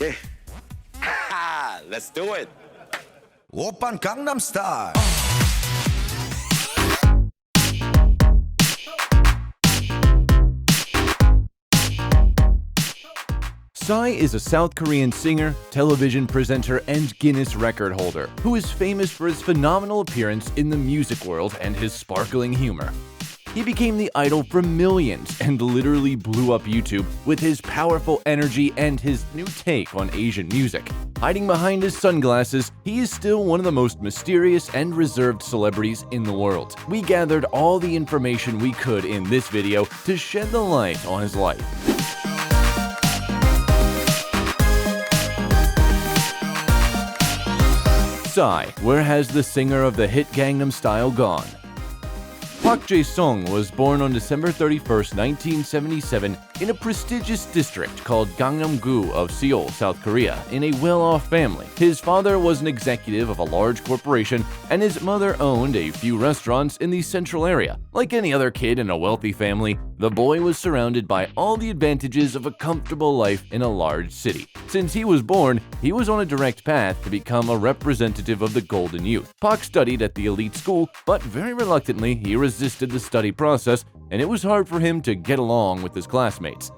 Okay. Let's do it. 오빤 Gangnam Style. Psy is a South Korean singer, television presenter, and Guinness Record holder who is famous for his phenomenal appearance in the music world and his sparkling humor. He became the idol for millions and literally blew up YouTube with his powerful energy and his new take on Asian music. Hiding behind his sunglasses, he is still one of the most mysterious and reserved celebrities in the world. We gathered all the information we could in this video to shed the light on his life. Psy, where has the singer of the hit Gangnam Style gone? Park Jae-sung was born on December 31, 1977 in a prestigious district called Gangnam-gu of Seoul, South Korea, in a well-off family. His father was an executive of a large corporation, and his mother owned a few restaurants in the central area. Like any other kid in a wealthy family, the boy was surrounded by all the advantages of a comfortable life in a large city. Since he was born, he was on a direct path to become a representative of the Golden Youth. Park studied at the elite school, but very reluctantly he resisted the study process, and it was hard for him to get along with his classmates.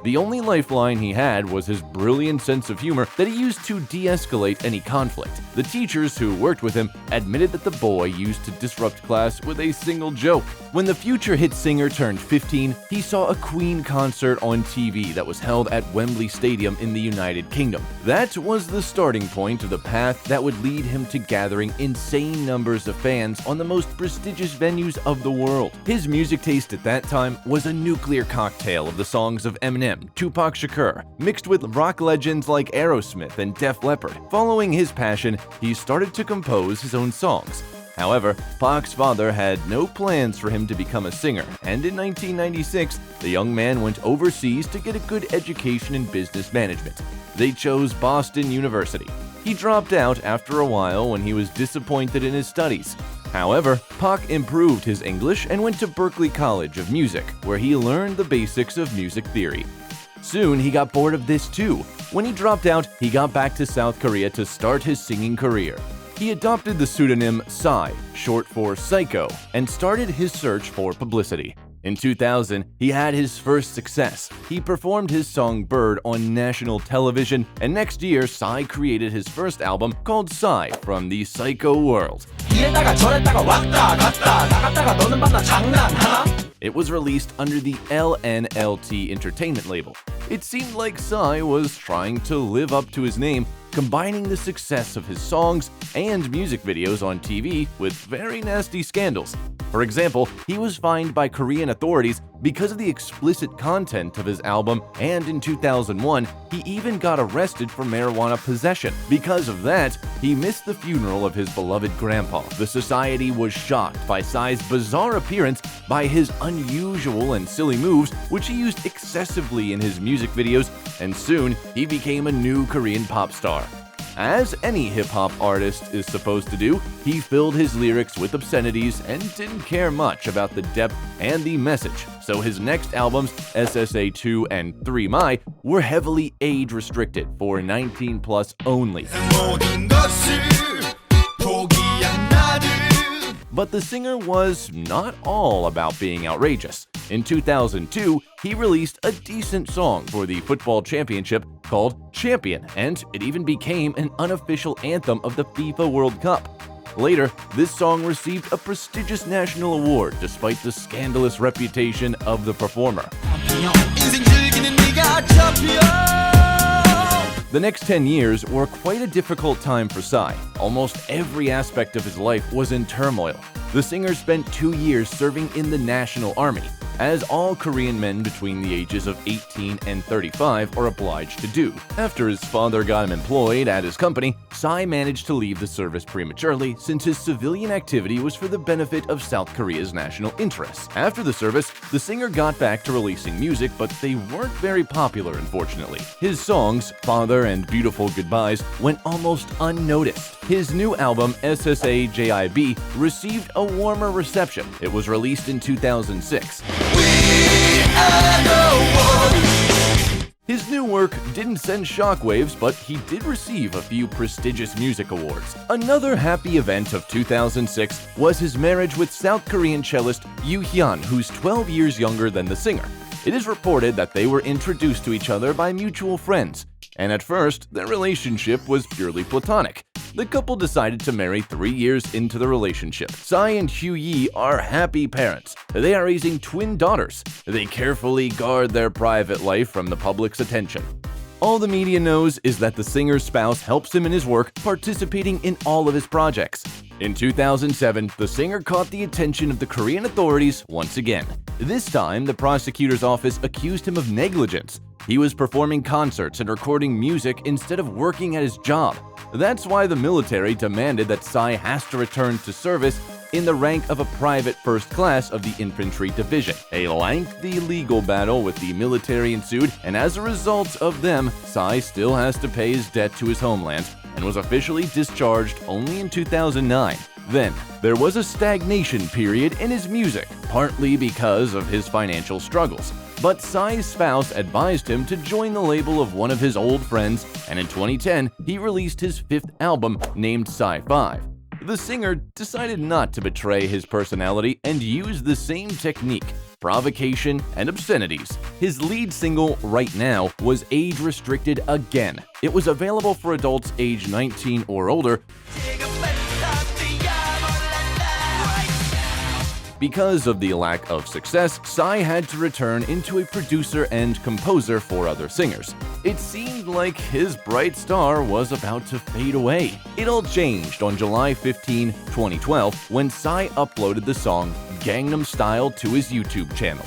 The only lifeline he had was his brilliant sense of humor that he used to de-escalate any conflict. The teachers who worked with him admitted that the boy used to disrupt class with a single joke. When the future hit singer turned 15, he saw a Queen concert on TV that was held at Wembley Stadium in the United Kingdom. That was the starting point of the path that would lead him to gathering insane numbers of fans on the most prestigious venues of the world. His music taste at that time was a nuclear cocktail of the songs of Eminem, Tupac Shakur, mixed with rock legends like Aerosmith and Def Leppard. Following his passion, he started to compose his own songs. However, Park's father had no plans for him to become a singer, and in 1996, the young man went overseas to get a good education in business management. They chose Boston University. He dropped out after a while when he was disappointed in his studies. However, Park improved his English and went to Berklee College of Music, where he learned the basics of music theory. Soon, he got bored of this too. When he dropped out, he got back to South Korea to start his singing career. He adopted the pseudonym Psy, short for Psycho, and started his search for publicity. In 2000, he had his first success. He performed his song Bird on national television, and next year, Psy created his first album called Psy from the Psycho World. It was released under the LNLT Entertainment label. It seemed like Psy was trying to live up to his name, combining the success of his songs and music videos on TV with very nasty scandals. For example, he was fined by Korean authorities because of the explicit content of his album, and in 2001, he even got arrested for marijuana possession. Because of that, he missed the funeral of his beloved grandpa. The society was shocked by Psy's bizarre appearance, by his unusual and silly moves, which he used excessively in his music videos, and soon he became a new Korean pop star. As any hip-hop artist is supposed to do, he filled his lyrics with obscenities and didn't care much about the depth and the message, so his next albums, SSA 2 and 3 My, were heavily age-restricted for 19+ only. But the singer was not all about being outrageous. In 2002, he released a decent song for the football championship called Champion, and it even became an unofficial anthem of the FIFA World Cup. Later, this song received a prestigious national award despite the scandalous reputation of the performer. The next 10 years were quite a difficult time for Psy. Almost every aspect of his life was in turmoil. The singer spent 2 years serving in the National Army, as all Korean men between the ages of 18 and 35 are obliged to do. After his father got him employed at his company, Psy managed to leave the service prematurely since his civilian activity was for the benefit of South Korea's national interests. After the service, the singer got back to releasing music, but they weren't very popular, unfortunately. His songs, Father and Beautiful Goodbyes, went almost unnoticed. His new album, SSA JIB, received a warmer reception. It was released in 2006. His His new work didn't send shockwaves, but he did receive a few prestigious music awards. Another happy event of 2006 was his marriage with South Korean cellist Yoo Hyun, who's 12 years younger than the singer. It is reported that they were introduced to each other by mutual friends, and at first, their relationship was purely platonic. The couple decided to marry 3 years into the relationship. Psy and Hugh Yi are happy parents. They are raising twin daughters. They carefully guard their private life from the public's attention. All the media knows is that the singer's spouse helps him in his work, participating in all of his projects. In 2007, the singer caught the attention of the Korean authorities once again. This time, the prosecutor's office accused him of negligence. He was performing concerts and recording music instead of working at his job. That's why the military demanded that Psy has to return to service in the rank of a private first class of the infantry division. A lengthy legal battle with the military ensued, and as a result of them, Psy still has to pay his debt to his homeland and was officially discharged only in 2009. Then, there was a stagnation period in his music, partly because of his financial struggles. But Psy's spouse advised him to join the label of one of his old friends, and in 2010, he released his 5th album named Psy 5. The singer decided not to betray his personality and use the same technique, provocation, and obscenities. His lead single, Right Now, was age-restricted again. It was available for adults age 19 or older. Because of the lack of success, Psy had to return into a producer and composer for other singers. It seemed like his bright star was about to fade away. It all changed on July 15, 2012, when Psy uploaded the song Gangnam Style to his YouTube channel.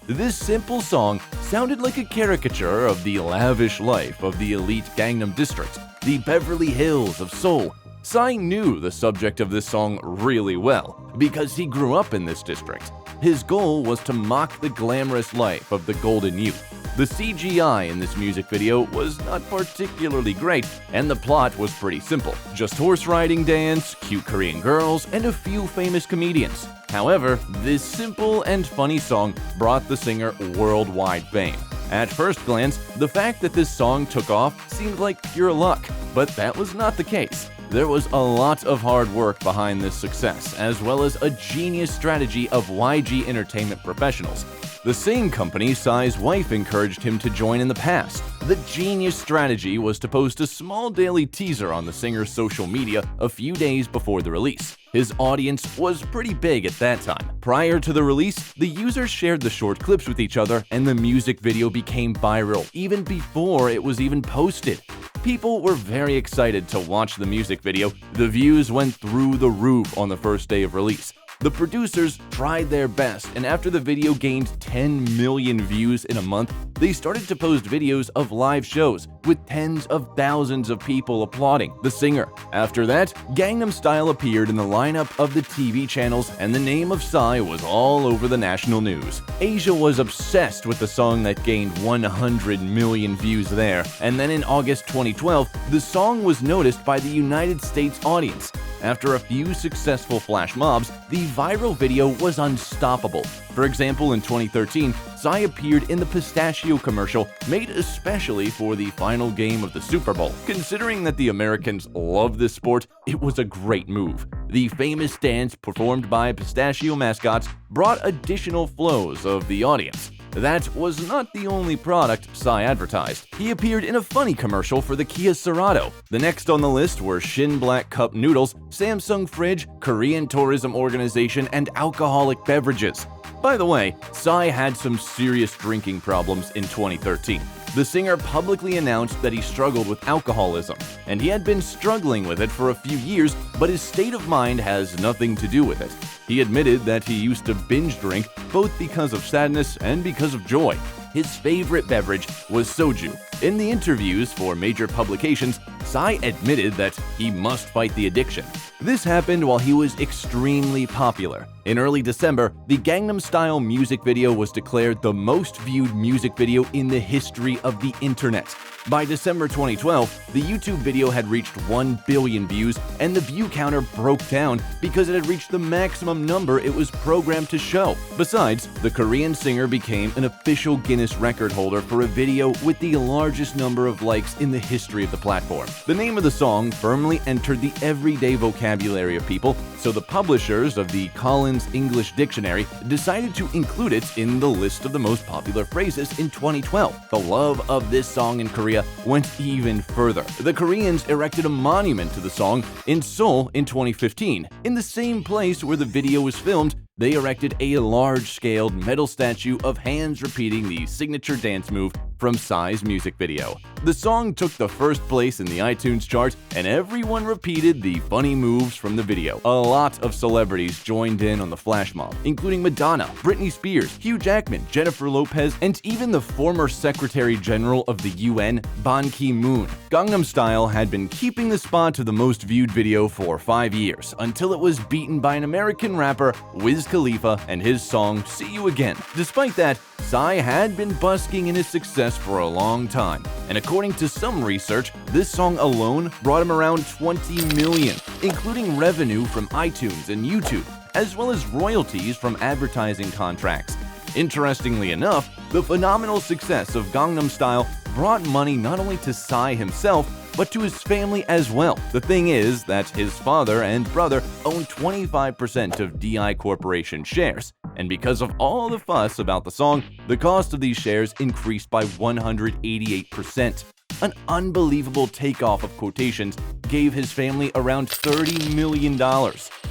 This simple song sounded like a caricature of the lavish life of the elite Gangnam district, the Beverly Hills of Seoul. Psy knew the subject of this song really well because he grew up in this district. His goal was to mock the glamorous life of the golden youth. The CGI in this music video was not particularly great, and the plot was pretty simple. Just horse riding dance, cute Korean girls, and a few famous comedians. However, this simple and funny song brought the singer worldwide fame. At first glance, the fact that this song took off seemed like pure luck, but that was not the case. There was a lot of hard work behind this success, as well as a genius strategy of YG Entertainment professionals. The same company Psy's wife encouraged him to join in the past. The genius strategy was to post a small daily teaser on the singer's social media a few days before the release. His audience was pretty big at that time. Prior to the release, the users shared the short clips with each other, and the music video became viral even before it was even posted. People were very excited to watch the music video. The views went through the roof on the first day of release. The producers tried their best, and after the video gained 10 million views in a month, they started to post videos of live shows with tens of thousands of people applauding the singer. After that, Gangnam Style appeared in the lineup of the TV channels, and the name of Psy was all over the national news. Asia was obsessed with the song that gained 100 million views there, and then in August 2012, the song was noticed by the United States audience. After a few successful flash mobs, the viral video was unstoppable. For example, in 2013, Psy appeared in the pistachio commercial made especially for the final game of the Super Bowl. Considering that the Americans love this sport, it was a great move. The famous dance performed by pistachio mascots brought additional flows of the audience. That was not the only product Psy advertised. He appeared in a funny commercial for the Kia Cerato. The next on the list were Shin Black Cup Noodles, Samsung Fridge, Korean Tourism Organization, and alcoholic beverages. By the way, Psy had some serious drinking problems in 2013. The singer publicly announced that he struggled with alcoholism, and he had been struggling with it for a few years, but his state of mind has nothing to do with it. He admitted that he used to binge drink both because of sadness and because of joy. His favorite beverage was soju. In the interviews for major publications, Psy admitted that he must fight the addiction. This happened while he was extremely popular. In early December, the Gangnam Style music video was declared the most viewed music video in the history of the internet. By December 2012, the YouTube video had reached 1 billion views, and the view counter broke down because it had reached the maximum number it was programmed to show. Besides, the Korean singer became an official Guinness Record holder for a video with the largest number of likes in the history of the platform. The name of the song firmly entered the everyday vocabulary of people, so the publishers of the Collins English Dictionary decided to include it in the list of the most popular phrases in 2012. The love of this song in Korea went even further. The Koreans erected a monument to the song in Seoul in 2015. In the same place where the video was filmed, they erected a large-scaled metal statue of hands repeating the signature dance move from Psy's music video. The song took the first place in the iTunes chart, and everyone repeated the funny moves from the video. A lot of celebrities joined in on the flash mob, including Madonna, Britney Spears, Hugh Jackman, Jennifer Lopez, and even the former Secretary General of the UN, Ban Ki-moon. Gangnam Style had been keeping the spot to the most viewed video for 5 years, until it was beaten by an American rapper, Wiz Khalifa, and his song See You Again. Despite that, Psy had been busking in his success for a long time, and according to some research, this song alone brought him around 20 million, including revenue from iTunes and YouTube, as well as royalties from advertising contracts. Interestingly enough, the phenomenal success of Gangnam Style brought money not only to Psy himself, but to his family as well. The thing is that his father and brother own 25% of DI Corporation shares, and because of all the fuss about the song, the cost of these shares increased by 188%. An unbelievable takeoff of quotations gave his family around $30 million.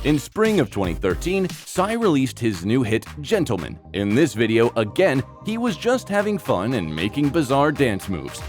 In spring of 2013, Psy released his new hit, Gentleman. In this video, again, he was just having fun and making bizarre dance moves.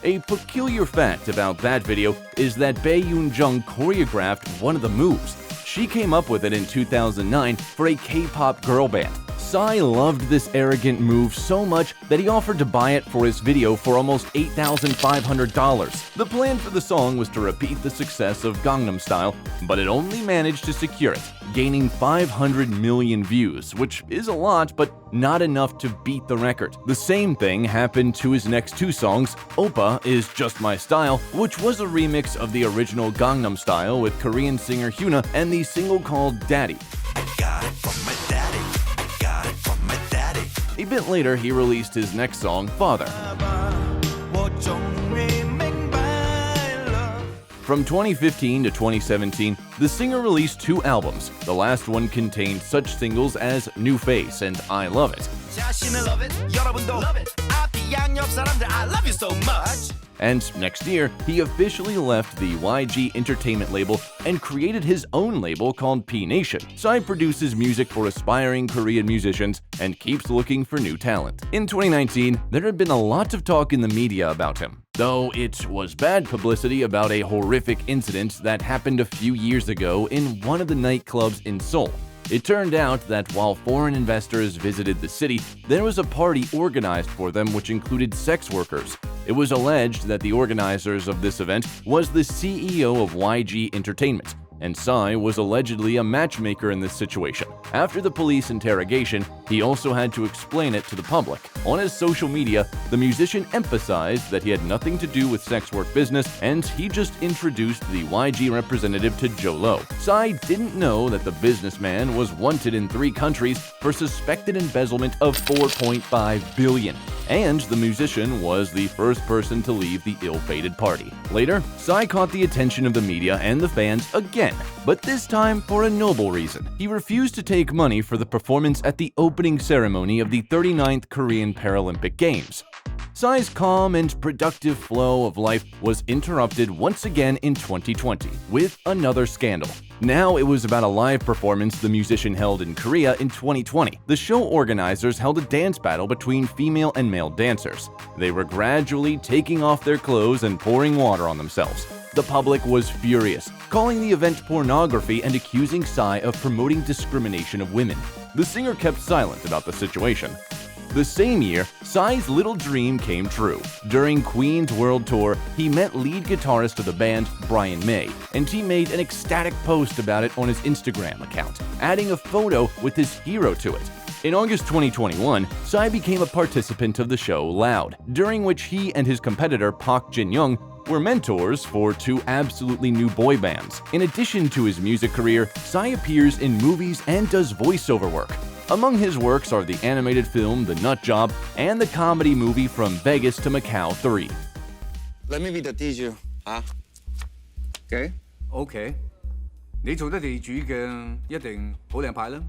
A peculiar fact about that video is that Bae Yoon-jung choreographed one of the moves. She came up with it in 2009 for a K-pop girl band. Psy loved this arrogant move so much that he offered to buy it for his video for almost $8,500. The plan for the song was to repeat the success of Gangnam Style, but it only managed to secure it, gaining 500 million views, which is a lot, but not enough to beat the record. The same thing happened to his next two songs. Oppa is Just My Style, which was a remix of the original Gangnam Style with Korean singer Hyuna, and the single called Daddy. A bit later, he released his next song, Father. From 2015 to 2017, the singer released 2 albums. The last one contained such singles as New Face and I Love It. And next year, he officially left the YG Entertainment label and created his own label called P Nation. Psy produces music for aspiring Korean musicians and keeps looking for new talent. In 2019, there had been a lot of talk in the media about him, though it was bad publicity about a horrific incident that happened a few years ago in one of the nightclubs in Seoul. It turned out that while foreign investors visited the city, there was a party organized for them which included sex workers. It was alleged that the organizers of this event was the CEO of YG Entertainment, and Psy was allegedly a matchmaker in this situation. After the police interrogation, he also had to explain it to the public. On his social media, the musician emphasized that he had nothing to do with sex work business, and he just introduced the YG representative to Joe Lo. Psy didn't know that the businessman was wanted in 3 countries for suspected embezzlement of $4.5 billion. And the musician was the first person to leave the ill-fated party. Later, Psy caught the attention of the media and the fans again, but this time for a noble reason. He refused to take money for the performance at the opening ceremony of the 39th Korean Paralympic Games. Psy's calm and productive flow of life was interrupted once again in 2020 with another scandal. Now it was about a live performance the musician held in Korea in 2020. The show organizers held a dance battle between female and male dancers. They were gradually taking off their clothes and pouring water on themselves. The public was furious, calling the event pornography and accusing Psy of promoting discrimination of women. The singer kept silent about the situation. The same year, Psy's little dream came true. During Queen's World Tour, he met lead guitarist of the band, Brian May, and he made an ecstatic post about it on his Instagram account, adding a photo with his hero to it. In August 2021, Psy became a participant of the show Loud, during which he and his competitor Park Jin-young were mentors for two absolutely new boy bands. In addition to his music career, Psy appears in movies and does voiceover work. Among his works are the animated film The Nut Job and the comedy movie From Vegas to Macau 3. Let me be the teacher, huh? Okay. OK， 你做得地主嘅一定好靚牌啦。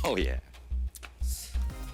Oh, yeah.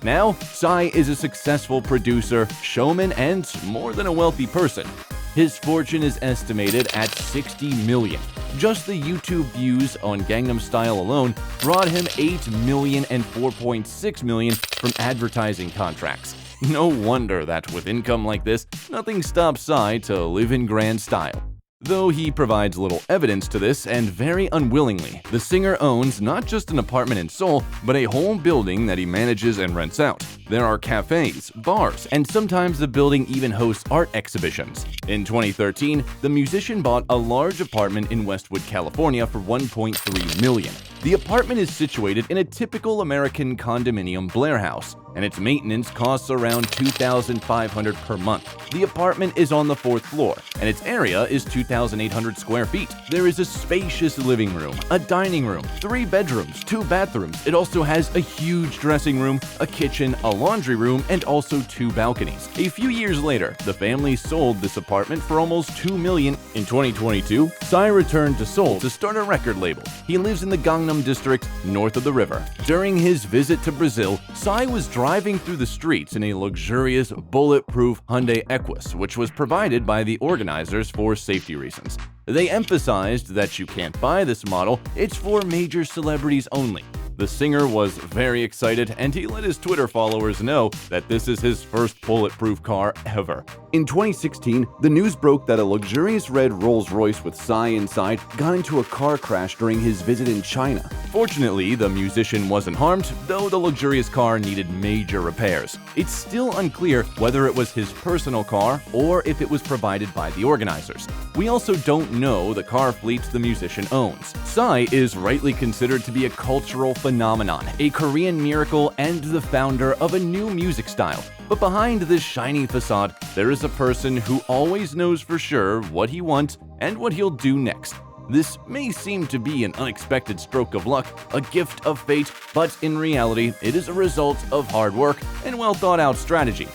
Now, Psy is a successful producer, showman, and more than a wealthy person. His fortune is estimated at 60 million. Just the YouTube views on Gangnam Style alone brought him 8 million and 4.6 million from advertising contracts. No wonder that with income like this, nothing stops Psy to live in grand style. Though he provides little evidence to this, and very unwillingly, the singer owns not just an apartment in Seoul, but a whole building that he manages and rents out. There are cafes, bars, and sometimes the building even hosts art exhibitions. In 2013, the musician bought a large apartment in Westwood, California for 1.3 million. The apartment is situated in a typical American condominium Blair house, and its maintenance costs around $2,500 per month. The apartment is on the 4th floor, and its area is 2,800 square feet. There is a spacious living room, a dining room, 3 bedrooms, 2 bathrooms. It also has a huge dressing room, a kitchen, a laundry room, and also 2 balconies. A few years later, the family sold this apartment for almost $2 million. In 2022, Psy returned to Seoul to start a record label. He lives in the Gangnam district north of the river. During his visit to Brazil, Psy was driving through the streets in a luxurious, bulletproof Hyundai Equus, which was provided by the organizers for safety reasons. They emphasized that you can't buy this model, it's for major celebrities only. The singer was very excited, and he let his Twitter followers know that this is his first bulletproof car ever. In 2016, the news broke that a luxurious red Rolls-Royce with Psy inside got into a car crash during his visit in China. Fortunately, the musician wasn't harmed, though the luxurious car needed major repairs. It's still unclear whether it was his personal car or if it was provided by the organizers. We also don't know the car fleet the musician owns. Psy is rightly considered to be a cultural phenomenon, a Korean miracle, and the founder of a new music style. But behind this shiny facade, there is a person who always knows for sure what he wants and what he'll do next. This may seem to be an unexpected stroke of luck, a gift of fate, but in reality, it is a result of hard work and well-thought-out strategy.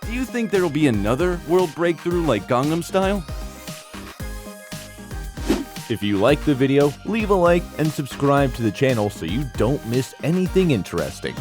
Do you think there will be another world breakthrough like Gangnam Style? If you like the video, leave a like and subscribe to the channel so you don't miss anything interesting.